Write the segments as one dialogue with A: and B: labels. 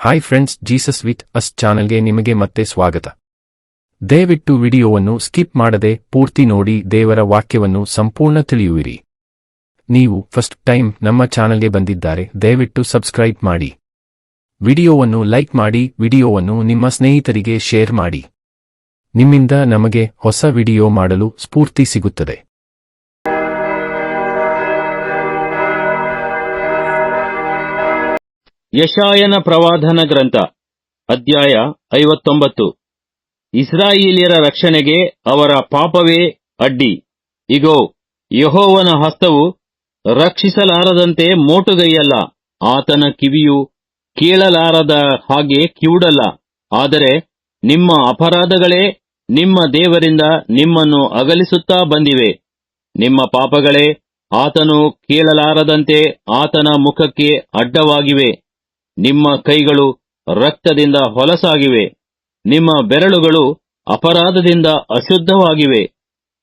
A: Hi friends, Jesus with us ಚಾನೆಲ್ಗೆ ನಿಮಗೆ ಮತ್ತೆ ಸ್ವಾಗತ. ದಯವಿಟ್ಟು ವಿಡಿಯೋವನ್ನು ಸ್ಕಿಪ್ ಮಾಡದೆ ಪೂರ್ತಿ ನೋಡಿ ದೇವರ ವಾಕ್ಯವನ್ನು ಸಂಪೂರ್ಣ ತಿಳಿಯುವಿರಿ. ನೀವು ಫಸ್ಟ್ ಟೈಮ್ ನಮ್ಮ ಚಾನೆಲ್ಗೆ ಬಂದಿದ್ದಾರೆ, ದಯವಿಟ್ಟು ಸಬ್ಸ್ಕ್ರೈಬ್ ಮಾಡಿ. ವಿಡಿಯೋವನ್ನು ಲೈಕ್ ಮಾಡಿ, ವಿಡಿಯೋವನ್ನು ನಿಮ್ಮ ಸ್ನೇಹಿತರಿಗೆ ಶೇರ್ ಮಾಡಿ. ನಿಮ್ಮಿಂದ ನಮಗೆ ಹೊಸ ವಿಡಿಯೋ ಮಾಡಲು ಸ್ಫೂರ್ತಿ ಸಿಗುತ್ತದೆ.
B: ಯೆಶಾಯನ ಪ್ರವಾದನ ಗ್ರಂಥ ಅಧ್ಯಾಯ 59. ಇಸ್ರಾಯೇಲ್ಯರ ರಕ್ಷಣೆಗೆ ಅವರ ಪಾಪವೇ ಅಡ್ಡಿ. ಇಗೋ, ಯೆಹೋವನ ಹಸ್ತವು ರಕ್ಷಿಸಲಾರದಂತೆ ಮೋಟುಗೈಯಲ್ಲ, ಆತನ ಕಿವಿಯು ಕೇಳಲಾರದ ಹಾಗೆ ಕಿವುಡಲ್ಲ. ಆದರೆ ನಿಮ್ಮ ಅಪರಾಧಗಳೇ ನಿಮ್ಮ ದೇವರಿಂದ ನಿಮ್ಮನ್ನು ಅಗಲಿಸುತ್ತಾ ಬಂದಿವೆ. ನಿಮ್ಮ ಪಾಪಗಳೇ ಆತನು ಕೇಳಲಾರದಂತೆ ಆತನ ಮುಖಕ್ಕೆ ಅಡ್ಡವಾಗಿವೆ. ನಿಮ್ಮ ಕೈಗಳು ರಕ್ತದಿಂದ ಹೊಲಸಾಗಿವೆ, ನಿಮ್ಮ ಬೆರಳುಗಳು ಅಪರಾಧದಿಂದ ಅಶುದ್ಧವಾಗಿವೆ.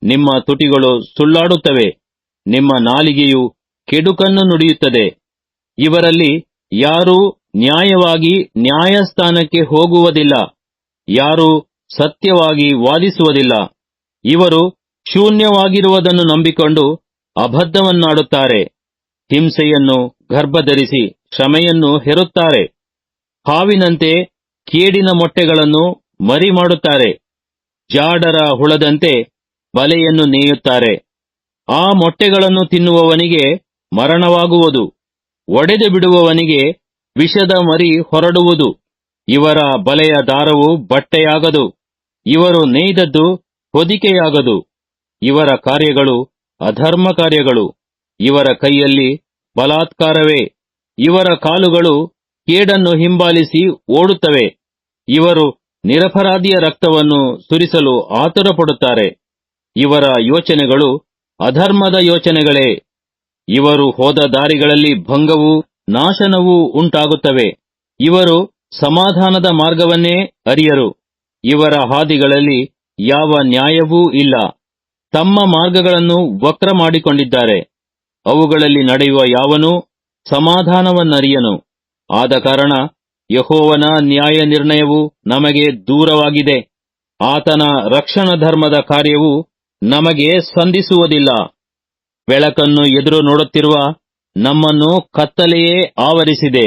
B: ನಿಮ್ಮ ತುಟಿಗಳು ಸುಳ್ಳಾಡುತ್ತವೆ, ನಿಮ್ಮ ನಾಲಿಗೆಯು ಕೆಡುಕನ್ನು ನುಡಿಯುತ್ತದೆ. ಇವರಲ್ಲಿ ಯಾರೂ ನ್ಯಾಯವಾಗಿ ನ್ಯಾಯಸ್ಥಾನಕ್ಕೆ ಹೋಗುವುದಿಲ್ಲ, ಯಾರೂ ಸತ್ಯವಾಗಿ ವಾದಿಸುವುದಿಲ್ಲ. ಇವರು ಶೂನ್ಯವಾಗಿರುವುದನ್ನು ನಂಬಿಕೊಂಡು ಅಬದ್ಧವನ್ನಾಡುತ್ತಾರೆ. ಹಿಂಸೆಯನ್ನು ಗರ್ಭಧರಿಸಿ ಶ್ರಮೆಯನ್ನು ಹೆರುತ್ತಾರೆ. ಹಾವಿನಂತೆ ಕೇಡಿನ ಮೊಟ್ಟೆಗಳನ್ನು ಮರಿ ಮಾಡುತ್ತಾರೆ. ಜಾಡರ ಹುಳದಂತೆ ಬಲೆಯನ್ನು ನೇಯುತ್ತಾರೆ. ಆ ಮೊಟ್ಟೆಗಳನ್ನು ತಿನ್ನುವವನಿಗೆ ಮರಣವಾಗುವುದು, ಒಡೆದು ಬಿಡುವವನಿಗೆ ವಿಷದ ಮರಿ ಹೊರಡುವುದು. ಇವರ ಬಲೆಯ ದಾರವು ಬಟ್ಟೆಯಾಗದು, ಇವರು ನೇಯ್ದದ್ದು ಹೊದಿಕೆಯಾಗದು. ಇವರ ಕಾರ್ಯಗಳು ಅಧರ್ಮ ಕಾರ್ಯಗಳು, ಇವರ ಕೈಯಲ್ಲಿ ಬಲಾತ್ಕಾರವೇ. ಇವರ ಕಾಲುಗಳು ಕೇಡನ್ನು ಹಿಂಬಾಲಿಸಿ ಓಡುತ್ತವೆ. ಇವರು ನಿರಪರಾಧಿಯ ರಕ್ತವನ್ನು ಸುರಿಸಲು ಆತುರಪಡುತ್ತಾರೆ. ಇವರ ಯೋಚನೆಗಳು ಅಧರ್ಮದ ಯೋಚನೆಗಳೇ. ಇವರು ಹೋದ ದಾರಿಗಳಲ್ಲಿ ಭಂಗವೂ ನಾಶನವೂ ಉಂಟಾಗುತ್ತವೆ. ಇವರು ಸಮಾಧಾನದ ಮಾರ್ಗವನ್ನೇ ಅರಿಯರು. ಇವರ ಹಾದಿಗಳಲ್ಲಿ ಯಾವ ನ್ಯಾಯವೂ ಇಲ್ಲ. ತಮ್ಮ ಮಾರ್ಗಗಳನ್ನು ವಕ್ರ ಮಾಡಿಕೊಂಡಿದ್ದಾರೆ. ಅವುಗಳಲ್ಲಿ ನಡೆಯುವ ಯಾವನೂ ಸಮಾಧಾನವನ್ನರಿಯನು. ಆದ ಕಾರಣ ಯೆಹೋವನ ನ್ಯಾಯ ನಿರ್ಣಯವು ನಮಗೆ ದೂರವಾಗಿದೆ, ಆತನ ರಕ್ಷಣಾ ಧರ್ಮದ ಕಾರ್ಯವು ನಮಗೆ ಸಂಧಿಸುವುದಿಲ್ಲ. ಬೆಳಕನ್ನು ಎದುರು ನೋಡುತ್ತಿರುವ ನಮ್ಮನ್ನು ಕತ್ತಲೆಯೇ ಆವರಿಸಿದೆ.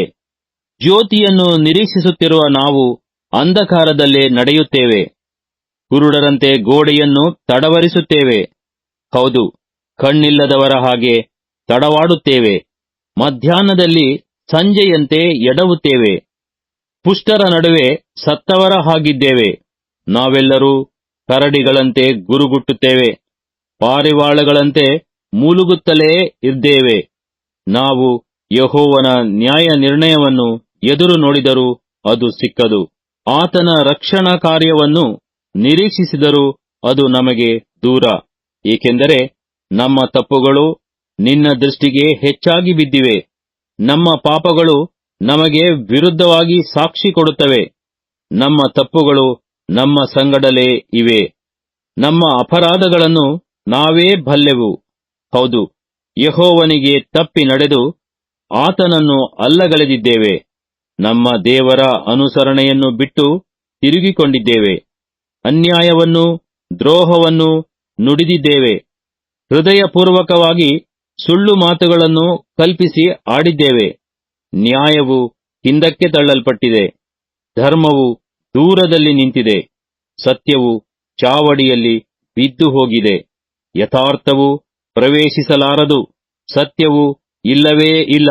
B: ಜ್ಯೋತಿಯನ್ನು ನಿರೀಕ್ಷಿಸುತ್ತಿರುವ ನಾವು ಅಂಧಕಾರದಲ್ಲೇ ನಡೆಯುತ್ತೇವೆ. ಕುರುಡರಂತೆ ಗೋಡೆಯನ್ನು ತಡವರಿಸುತ್ತೇವೆ. ಹೌದು, ಕಣ್ಣಿಲ್ಲದವರ ಹಾಗೆ ತಡವಾಡುತ್ತೇವೆ. ಮಧ್ಯಾಹ್ನದಲ್ಲಿ ಸಂಜೆಯಂತೆ ಎಡವುತ್ತೇವೆ. ಪುಷ್ಟರ ನಡುವೆ ಸತ್ತವರ ಹಾಗಿದ್ದೇವೆ. ನಾವೆಲ್ಲರೂ ಕರಡಿಗಳಂತೆ ಗುರುಗುಟ್ಟುತ್ತೇವೆ, ಪಾರಿವಾಳಗಳಂತೆ ಮೂಲುಗುತ್ತಲೇ ಇದ್ದೇವೆ. ನಾವು ಯೆಹೋವನ ನ್ಯಾಯ ನಿರ್ಣಯವನ್ನು ಎದುರು ನೋಡಿದರೂ ಅದು ಸಿಕ್ಕದು, ಆತನ ರಕ್ಷಣಾ ಕಾರ್ಯವನ್ನು ನಿರೀಕ್ಷಿಸಿದರೂ ಅದು ನಮಗೆ ದೂರ. ಏಕೆಂದರೆ ನಮ್ಮ ತಪ್ಪುಗಳು ನಿನ್ನ ದೃಷ್ಟಿಗೆ ಹೆಚ್ಚಾಗಿ ಬಿದ್ದಿವೆ. ನಮ್ಮ ಪಾಪಗಳು ನಮಗೆ ವಿರುದ್ಧವಾಗಿ ಸಾಕ್ಷಿ ಕೊಡುತ್ತವೆ. ನಮ್ಮ ತಪ್ಪುಗಳು ನಮ್ಮ ಸಂಗಡಲೇ ಇವೆ. ನಮ್ಮ ಅಪರಾಧಗಳನ್ನು ನಾವೇ ಬಲ್ಲೆವು. ಹೌದು, ಯೆಹೋವನಿಗೆ ತಪ್ಪಿ ನಡೆದು ಆತನನ್ನು ಅಲ್ಲಗಳೆದಿದ್ದೇವೆ. ನಮ್ಮ ದೇವರ ಅನುಸರಣೆಯನ್ನು ಬಿಟ್ಟು ತಿರುಗಿಕೊಂಡಿದ್ದೇವೆ. ಅನ್ಯಾಯವನ್ನೂ ದ್ರೋಹವನ್ನೂ ನುಡಿದಿದ್ದೇವೆ. ಹೃದಯಪೂರ್ವಕವಾಗಿ ಸುಳ್ಳು ಮಾತುಗಳನ್ನು ಕಲ್ಪಿಸಿ ಆಡಿದ್ದೇವೆ. ನ್ಯಾಯವು ಹಿಂದಕ್ಕೆ ತಳ್ಳಲ್ಪಟ್ಟಿದೆ, ಧರ್ಮವು ದೂರದಲ್ಲಿ ನಿಂತಿದೆ. ಸತ್ಯವು ಚಾವಡಿಯಲ್ಲಿ ಬಿದ್ದು ಹೋಗಿದೆ. ಯಥಾರ್ಥವು ಪ್ರವೇಶಿಸಲಾರದು, ಸತ್ಯವು ಇಲ್ಲವೇ ಇಲ್ಲ.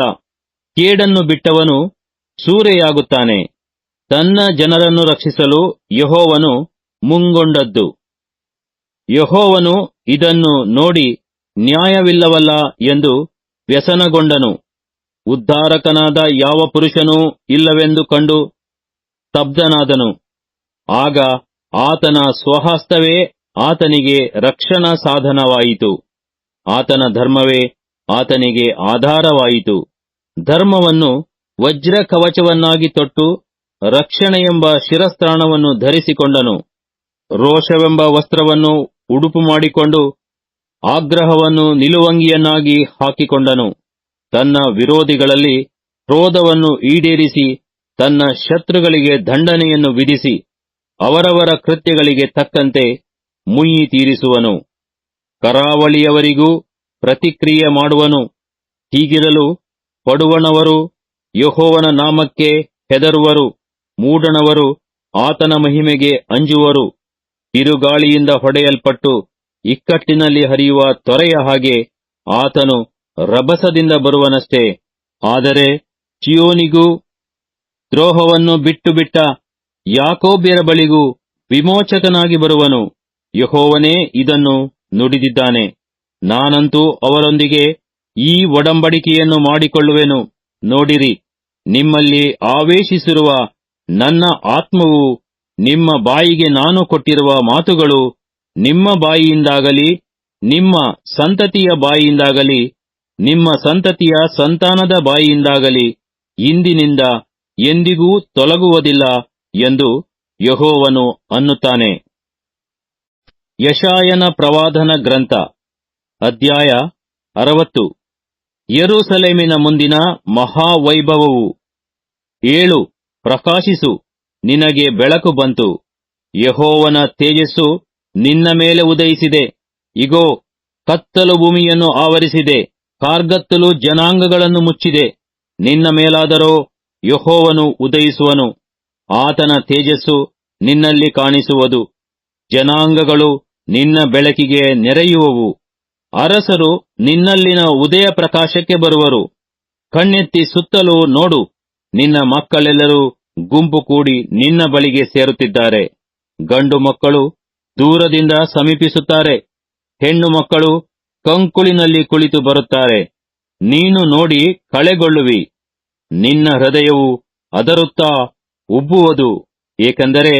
B: ಕೇಡನ್ನು ಬಿಟ್ಟವನು ಸೂರೆಯಾಗುತ್ತಾನೆ. ತನ್ನ ಜನರನ್ನು ರಕ್ಷಿಸಲು ಯೆಹೋವನು ಮುಂಗೊಂಡದ್ದು. ಯೆಹೋವನು ಇದನ್ನು ನೋಡಿ ನ್ಯಾಯವಿಲ್ಲವಲ್ಲ ಎಂದು ವ್ಯಸನಗೊಂಡನು. ಉದ್ಧಾರಕನಾದ ಯಾವ ಪುರುಷನೂ ಇಲ್ಲವೆಂದು ಕಂಡು ಸ್ತಬ್ಧನಾದನು. ಆಗ ಆತನ ಸ್ವಹಸ್ತವೇ ಆತನಿಗೆ ರಕ್ಷಣಾ ಸಾಧನವಾಯಿತು. ಆತನ ಧರ್ಮವೇ ಆತನಿಗೆ ಆಧಾರವಾಯಿತು. ಧರ್ಮವನ್ನು ವಜ್ರ ಕವಚವನ್ನಾಗಿ ತೊಟ್ಟು ರಕ್ಷಣೆಯೆಂಬ ಶಿರಸ್ತ್ರಾಣವನ್ನು ಧರಿಸಿಕೊಂಡನು. ರೋಷವೆಂಬ ವಸ್ತ್ರವನ್ನು ಉಡುಪು ಮಾಡಿಕೊಂಡು ಆಗ್ರಹವನ್ನು ನಿಲುವಂಗಿಯನ್ನಾಗಿ ಹಾಕಿಕೊಂಡನು. ತನ್ನ ವಿರೋಧಿಗಳಲ್ಲಿ ಕ್ರೋಧವನ್ನು ಈಡೇರಿಸಿ ತನ್ನ ಶತ್ರುಗಳಿಗೆ ದಂಡನೆಯನ್ನು ವಿಧಿಸಿ ಅವರವರ ಕೃತ್ಯಗಳಿಗೆ ತಕ್ಕಂತೆ ಮುಯ್ಯಿ ತೀರಿಸುವನು. ಕರಾವಳಿಯವರಿಗೂ ಪ್ರತಿಕ್ರಿಯೆ ಮಾಡುವನು. ಹೀಗಿರಲು ಪಡುವಣವರು ಯೆಹೋವನ ನಾಮಕ್ಕೆ ಹೆದರುವರು, ಮೂಡಣವರು ಆತನ ಮಹಿಮೆಗೆ ಅಂಜುವರು. ಬಿರುಗಾಳಿಯಿಂದ ಹೊಡೆಯಲ್ಪಟ್ಟು ಇಕ್ಕಟ್ಟಿನಲ್ಲಿ ಹರಿಯುವ ತೊರೆಯ ಹಾಗೆ ಆತನು ರಭಸದಿಂದ ಬರುವನಷ್ಟೇ. ಆದರೆ ಚೀಯೋನಿಗೂ ದ್ರೋಹವನ್ನು ಬಿಟ್ಟುಬಿಟ್ಟ ಯಾಕೋಬ್ಯರ ಬಳಿಗೂ ವಿಮೋಚಕನಾಗಿ ಬರುವನು. ಯೆಹೋವನೇ ಇದನ್ನು ನುಡಿದಿದ್ದಾನೆ. ನಾನಂತೂ ಅವರೊಂದಿಗೆ ಈ ಒಡಂಬಡಿಕೆಯನ್ನು ಮಾಡಿಕೊಳ್ಳುವೆನು. ನೋಡಿರಿ, ನಿಮ್ಮಲ್ಲಿ ಆವೇಶಿಸಿರುವ ನನ್ನ ಆತ್ಮವು, ನಿಮ್ಮ ಬಾಯಿಗೆ ನಾನು ಕೊಟ್ಟಿರುವ ಮಾತುಗಳು ನಿಮ್ಮ ಬಾಯಿಯಿಂದಾಗಲಿ, ನಿಮ್ಮ ಸಂತತಿಯ ಬಾಯಿಯಿಂದಾಗಲಿ, ನಿಮ್ಮ ಸಂತತಿಯ ಸಂತಾನದ ಬಾಯಿಯಿಂದಾಗಲಿ ಇಂದಿನಿಂದ ಎಂದಿಗೂ ತೊಲಗುವುದಿಲ್ಲ ಎಂದು ಯೆಹೋವನು ಅನ್ನುತ್ತಾನೆ. ಯೆಶಾಯನ ಪ್ರವಾದನ ಗ್ರಂಥ ಅಧ್ಯಾಯ 60. ಯೆರೂಸಲೇಮಿನ ಮುಂದಿನ ಮಹಾವೈಭವವು. ಏಳು, ಪ್ರಕಾಶಿಸು, ನಿನಗೆ ಬೆಳಕು ಬಂತು. ಯೆಹೋವನ ತೇಜಸ್ಸು ನಿನ್ನ ಮೇಲೆ ಉದಯಿಸಿದೆ. ಇಗೋ, ಕತ್ತಲು ಭೂಮಿಯನ್ನು ಆವರಿಸಿದೆ, ಕಾರ್ಗತ್ತಲು ಜನಾಂಗಗಳನ್ನು ಮುಚ್ಚಿದೆ. ನಿನ್ನ ಮೇಲಾದರೋ ಯೆಹೋವನು ಉದಯಿಸುವನು. ಆತನ ತೇಜಸ್ಸು ನಿನ್ನಲ್ಲಿ ಕಾಣಿಸುವುದು. ಜನಾಂಗಗಳು ನಿನ್ನ ಬೆಳಕಿಗೆ ನೆರೆಯುವವು. ಅರಸರು ನಿನ್ನಲ್ಲಿನ ಉದಯ ಪ್ರಕಾಶಕ್ಕೆ ಬರುವರು. ಕಣ್ಣೆತ್ತಿ ಸುತ್ತಲೂ ನೋಡು, ನಿನ್ನ ಮಕ್ಕಳೆಲ್ಲರೂ ಗುಂಪು ಕೂಡಿ ನಿನ್ನ ಬಳಿಗೆ ಸೇರುತ್ತಿದ್ದಾರೆ. ಗಂಡು ಮಕ್ಕಳು ದೂರದಿಂದ ಸಮೀಪಿಸುತ್ತಾರೆ, ಹೆಣ್ಣು ಮಕ್ಕಳು ಕಂಕುಳಿನಲ್ಲಿ ಕುಳಿತು ಬರುತ್ತಾರೆ. ನೀನು ನೋಡಿ ಕಳೆಗೊಳ್ಳುವಿ. ನಿನ್ನ ಹೃದಯವು ಅದರುತ್ತಾ ಉಬ್ಬುವುದು, ಏಕೆಂದರೆ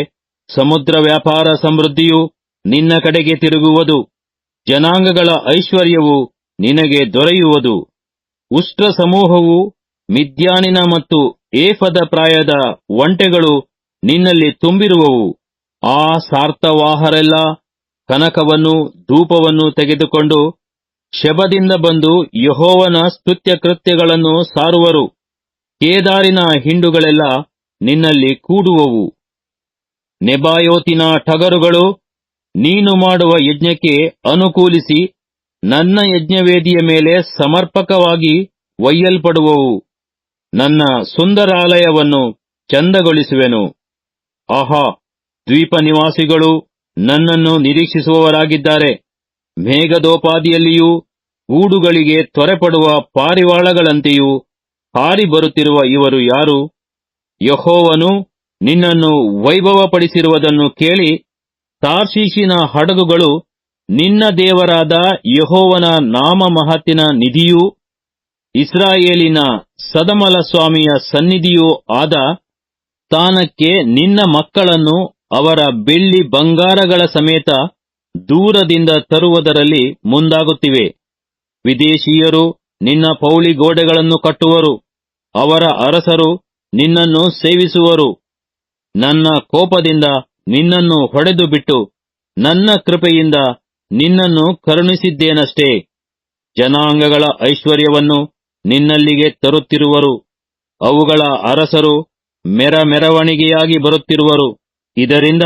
B: ಸಮುದ್ರ ವ್ಯಾಪಾರ ಸಮೃದ್ಧಿಯು ನಿನ್ನ ಕಡೆಗೆ ತಿರುಗುವುದು. ಜನಾಂಗಗಳ ಐಶ್ವರ್ಯವು ನಿನಗೆ ದೊರೆಯುವುದು. ಉಷ್ಟ್ರ ಸಮೂಹವು, ಮಿದ್ಯಾನಿನ ಮತ್ತು ಏಫದ ಪ್ರಾಯದ ಒಂಟೆಗಳು ನಿನ್ನಲ್ಲಿ ತುಂಬಿರುವವು. ಆ ಸಾರ್ಥವಾಹರೆಲ್ಲ ಕನಕವನ್ನೂ ಧೂಪವನ್ನೂ ತೆಗೆದುಕೊಂಡು ಶೆಬದಿಂದ ಬಂದು ಯೆಹೋವನ ಸ್ತುತ್ಯ ಕೃತ್ಯಗಳನ್ನು ಸಾರುವರು. ಕೇದಾರಿನ ಹಿಂಡುಗಳೆಲ್ಲ ನಿನ್ನಲ್ಲಿ ಕೂಡುವವು. ನೆಬಾಯೋತಿನ ಟಗರುಗಳು ನೀನು ಮಾಡುವ ಯಜ್ಞಕ್ಕೆ ಅನುಕೂಲಿಸಿ ನನ್ನ ಯಜ್ಞವೇದಿಯ ಮೇಲೆ ಸಮರ್ಪಕವಾಗಿ ಒಯ್ಯಲ್ಪಡುವವು. ನನ್ನ ಸುಂದರಾಲಯವನ್ನು ಚಂದಗೊಳಿಸುವೆನು. ಆಹಾ, ದ್ವೀಪ ನಿವಾಸಿಗಳು ನನ್ನನ್ನು ನಿರೀಕ್ಷಿಸುವವರಾಗಿದ್ದಾರೆ. ಮೇಘದೋಪಾದಿಯಲ್ಲಿಯೂ ಗೂಡುಗಳಿಗೆ ತ್ವರೆಪಡುವ ಪಾರಿವಾಳಗಳಂತೆಯೂ ಹಾರಿ ಬರುತ್ತಿರುವ ಇವರು ಯಾರು? ಯೆಹೋವನು ನಿನ್ನನ್ನು ವೈಭವಪಡಿಸಿರುವುದನ್ನು ಕೇಳಿ ತಾರ್ಷೀಷಿನ ಹಡಗುಗಳು ನಿನ್ನ ದೇವರಾದ ಯೆಹೋವನ ನಾಮ ಮಹತ್ತಿನ ನಿಧಿಯೂ ಇಸ್ರಾಯೇಲಿನ ಸದಮಲ ಸ್ವಾಮಿಯ ಸನ್ನಿಧಿಯೂ ಆದ ಸ್ಥಾನಕ್ಕೆ ನಿನ್ನ ಮಕ್ಕಳನ್ನು ಅವರ ಬೆಳ್ಳಿ ಬಂಗಾರಗಳ ಸಮೇತ ದೂರದಿಂದ ತರುವುದರಲ್ಲಿ ಮುಂದಾಗುತ್ತಿವೆ. ವಿದೇಶೀಯರು ನಿನ್ನ ಪೌಳಿ ಗೋಡೆಗಳನ್ನು ಕಟ್ಟುವರು. ಅವರ ಅರಸರು ನಿನ್ನನ್ನು ಸೇವಿಸುವರು. ನನ್ನ ಕೋಪದಿಂದ ನಿನ್ನನ್ನು ಹೊಡೆದು ಬಿಟ್ಟು ನನ್ನ ಕೃಪೆಯಿಂದ ನಿನ್ನನ್ನು ಕರುಣಿಸಿದ್ದೇನಷ್ಟೇ. ಜನಾಂಗಗಳ ಐಶ್ವರ್ಯವನ್ನು ನಿನ್ನಲ್ಲಿಗೆ ತರುತ್ತಿರುವರು. ಅವುಗಳ ಅರಸರು ಮೆರವಣಿಗೆಯಾಗಿ ಬರುತ್ತಿರುವರು. ಇದರಿಂದ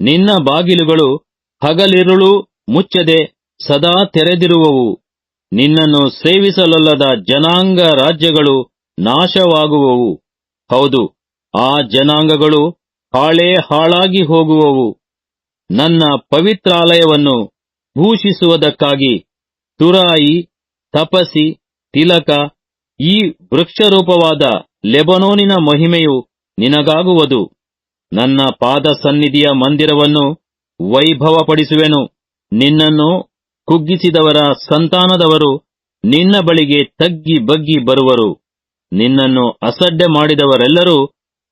B: ನಿನ್ನ ಬಾಗಿಲುಗಳು ಹಗಲಿರುಳು ಮುಚ್ಚದೆ ಸದಾ ತೆರೆದಿರುವವು. ನಿನ್ನನ್ನು ಸೇವಿಸಲೊಲ್ಲದ ಜನಾಂಗ ರಾಜ್ಯಗಳು ನಾಶವಾಗುವವು. ಹೌದು, ಆ ಜನಾಂಗಗಳು ಹಾಳೇ ಹಾಳಾಗಿ ಹೋಗುವವು. ನನ್ನ ಪವಿತ್ರಾಲಯವನ್ನು ಭೂಷಿಸುವುದಕ್ಕಾಗಿ ತುರಾಯಿ, ತಪಸಿ, ತಿಲಕ, ಈ ವೃಕ್ಷರೂಪವಾದ ಲೆಬನೋನಿನ ಮಹಿಮೆಯು ನಿನಗಾಗುವುದು. ನನ್ನ ಪಾದ ಸನ್ನಿಧಿಯ ಮಂದಿರವನ್ನು ವೈಭವಪಡಿಸುವೆನು. ನಿನ್ನನ್ನು ಕುಗ್ಗಿಸಿದವರ ಸಂತಾನದವರು ನಿನ್ನ ಬಳಿಗೆ ತಗ್ಗಿ ಬಗ್ಗಿ ಬರುವರು. ನಿನ್ನನ್ನು ಅಸಡ್ಡೆ ಮಾಡಿದವರೆಲ್ಲರೂ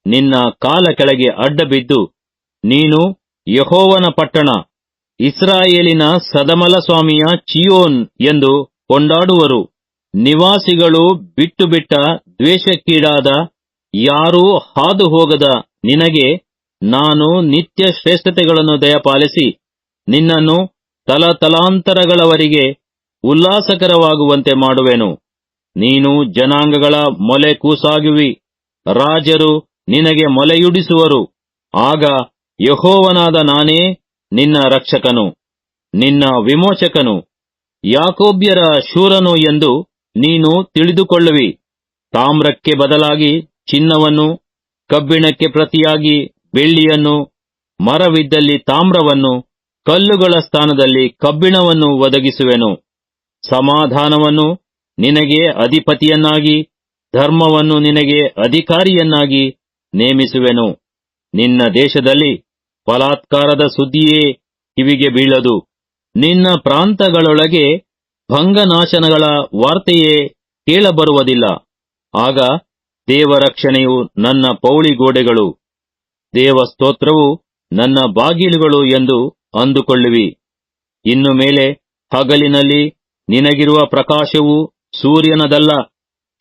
B: ನಿನ್ನ ಕಾಲ ಕೆಳಗೆ ಅಡ್ಡಬಿದ್ದು, ನೀನು ಯೆಹೋವನ ಪಟ್ಟಣ, ಇಸ್ರಾಯೇಲಿನ ಸದಮಲ ಸ್ವಾಮಿಯ ಚೀಯೋನ್ ಎಂದು ಕೊಂಡಾಡುವರು. ನಿವಾಸಿಗಳು ಬಿಟ್ಟು ಬಿಟ್ಟ ದ್ವೇಷಕ್ಕೀಡಾದ ಯಾರೂ ಹಾದು ಹೋಗದ ನಿನಗೆ ನಾನು ನಿತ್ಯ ಶ್ರೇಷ್ಠತೆಗಳನ್ನು ದಯಪಾಲಿಸಿ ನಿನ್ನನ್ನು ತಲತಲಾಂತರಗಳವರೆಗೆ ಉಲ್ಲಾಸಕರವಾಗುವಂತೆ ಮಾಡುವೆನು. ನೀನು ಜನಾಂಗಗಳ ಮೊಲೆ ಕೂಸಾಗುವಿ. ರಾಜರು ನಿನಗೆ ಮೊಲೆಯುಡಿಸುವರು. ಆಗ ಯೆಹೋವನಾದ ನಾನೇ ನಿನ್ನ ರಕ್ಷಕನು, ನಿನ್ನ ವಿಮೋಚಕನು, ಯಾಕೋಬ್ಯರ ಶೂರನು ಎಂದು ನೀನು ತಿಳಿದುಕೊಳ್ಳುವಿ. ತಾಮ್ರಕ್ಕೆ ಬದಲಾಗಿ ಚಿನ್ನವನ್ನು, ಕಬ್ಬಿಣಕ್ಕೆ ಪ್ರತಿಯಾಗಿ ಬೆಳ್ಳಿಯನ್ನು, ಮರವಿದ್ದಲ್ಲಿ ತಾಮ್ರವನ್ನು, ಕಲ್ಲುಗಳ ಸ್ಥಾನದಲ್ಲಿ ಕಬ್ಬಿಣವನ್ನು ಒದಗಿಸುವೆನು. ಸಮಾಧಾನವನ್ನು ನಿನಗೆ ಅಧಿಪತಿಯನ್ನಾಗಿ, ಧರ್ಮವನ್ನು ನಿನಗೆ ಅಧಿಕಾರಿಯನ್ನಾಗಿ ನೇಮಿಸುವೆನು. ನಿನ್ನ ದೇಶದಲ್ಲಿ ಬಲಾತ್ಕಾರದ ಸುದ್ದಿಯೇ ಕಿವಿಗೆ ಬೀಳದು. ನಿನ್ನ ಪ್ರಾಂತಗಳೊಳಗೆ ಭಂಗನಾಶನಗಳ ವಾರ್ತೆಯೇ ಕೇಳಬರುವುದಿಲ್ಲ. ಆಗ ದೇವರಕ್ಷಣೆಯು ನನ್ನ ಪೌಳಿಗೋಡೆಗಳು, ದೇವಸ್ತೋತ್ರವು ನನ್ನ ಬಾಗಿಲುಗಳು ಎಂದು ಅಂದುಕೊಳ್ಳುವಿ. ಇನ್ನು ಮೇಲೆ ಹಗಲಿನಲ್ಲಿ ನಿನಗಿರುವ ಪ್ರಕಾಶವು ಸೂರ್ಯನದಲ್ಲ,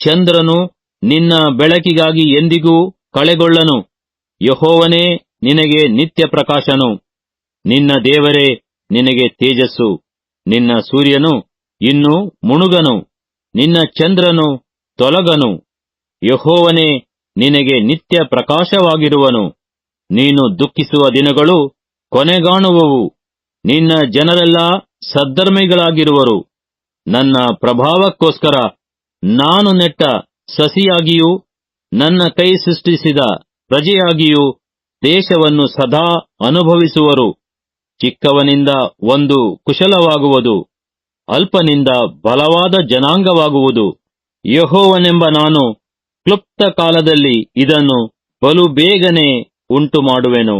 B: ಚಂದ್ರನು ನಿನ್ನ ಬೆಳಕಿಗಾಗಿ ಎಂದಿಗೂ ಕಳೆಗೊಳ್ಳನು. ಯೆಹೋವನೇ ನಿನಗೆ ನಿತ್ಯ ಪ್ರಕಾಶನು, ನಿನ್ನ ದೇವರೇ ನಿನಗೆ ತೇಜಸ್ಸು. ನಿನ್ನ ಸೂರ್ಯನು ಇನ್ನು ಮುಣುಗನು, ನಿನ್ನ ಚಂದ್ರನು ತೊಲಗನು. ಯೆಹೋವನೇ ನಿನಗೆ ನಿತ್ಯ ಪ್ರಕಾಶವಾಗಿರುವನು. ನೀನು ದುಃಖಿಸುವ ದಿನಗಳು ಕೊನೆಗಾಣುವವು. ನಿನ್ನ ಜನರೆಲ್ಲ ಸದ್ಧರ್ಮಿಗಳಾಗಿರುವರು. ನನ್ನ ಪ್ರಭಾವಕ್ಕೋಸ್ಕರ ನಾನು ನೆಟ್ಟ ಸಸಿಯಾಗಿಯೂ ನನ್ನ ಕೈ ಸೃಷ್ಟಿಸಿದ ಪ್ರಜೆಯಾಗಿಯೂ ದೇಶವನ್ನು ಸದಾ ಅನುಭವಿಸುವರು. ಚಿಕ್ಕವನಿಂದ ಒಂದು ಕುಶಲವಾಗುವುದು, ಅಲ್ಪನಿಂದ ಬಲವಾದ ಜನಾಂಗವಾಗುವುದು. ಯೆಹೋವನೆಂಬ ನಾನು ಕ್ಲುಪ್ತ ಕಾಲದಲ್ಲಿ ಇದನ್ನು ಬಲು ಬೇಗನೆ ಉಂಟು ಮಾಡುವೆನು.